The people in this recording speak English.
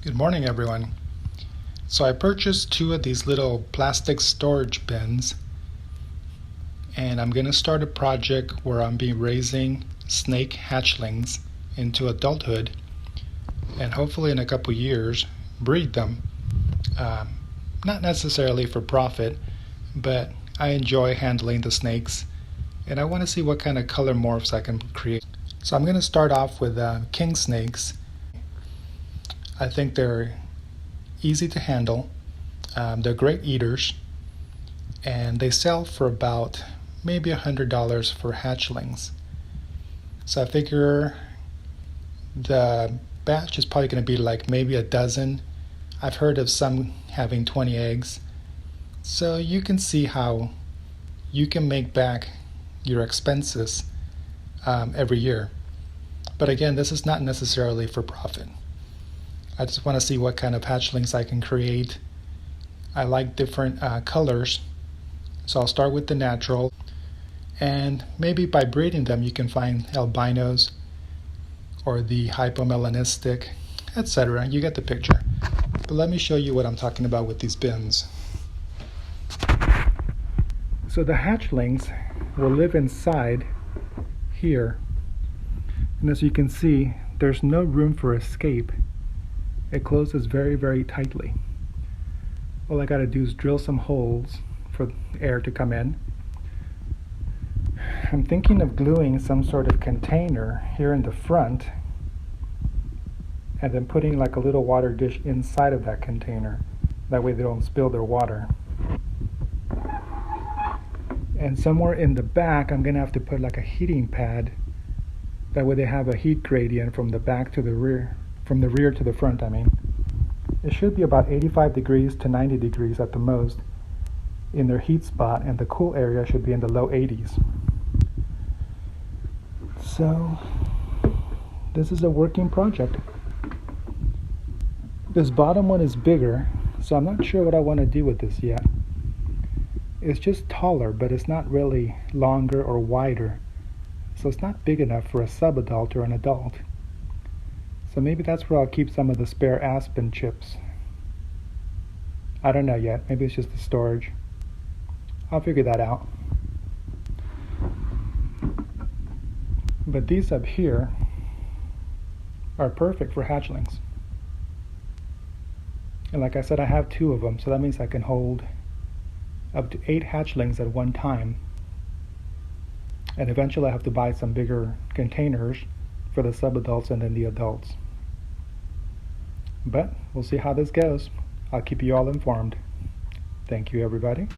Good morning, everyone. So I purchased two of these little plastic storage bins, and I'm going to start a project where I'm be raising snake hatchlings into adulthood, and hopefully in a couple years breed them. Not necessarily for profit, but I enjoy handling the snakes, and I want to see what kind of color morphs I can create. So I'm going to start off with king snakes. I think they're easy to handle. They're great eaters, and they sell for about maybe $100 for hatchlings. So I figure the batch is probably going to be like maybe a dozen. I've heard of some having 20 eggs. So you can see how you can make back your expenses every year. But again, this is not necessarily for profit. I just want to see what kind of hatchlings I can create. I like different colors, so I'll start with the natural, and maybe by breeding them you can find albinos or the hypomelanistic, etc. You get the picture. But let me show you what I'm talking about with these bins. So the hatchlings will live inside here, and as you can see, there's no room for escape. It closes very, very tightly. All I gotta do is drill some holes for air to come in. I'm thinking of gluing some sort of container here in the front and then putting like a little water dish inside of that container. That way they don't spill their water. And somewhere in the back I'm gonna have to put like a heating pad. That way they have a heat gradient from the back to the rear. From the rear to the front, I mean. It should be about 85 degrees to 90 degrees at the most in their heat spot, and the cool area should be in the low 80s. So this is a working project. This bottom one is bigger, so I'm not sure what I want to do with this yet. It's just taller, but it's not really longer or wider. So it's not big enough for a subadult or an adult. So maybe that's where I'll keep some of the spare aspen chips. I don't know yet. Maybe it's just the storage. I'll figure that out. But these up here are perfect for hatchlings. And like I said, I have two of them, so that means I can hold up to 8 hatchlings at one time. And eventually I have to buy some bigger containers for the subadults and then the adults. But we'll see how this goes. I'll keep you all informed. Thank you, everybody.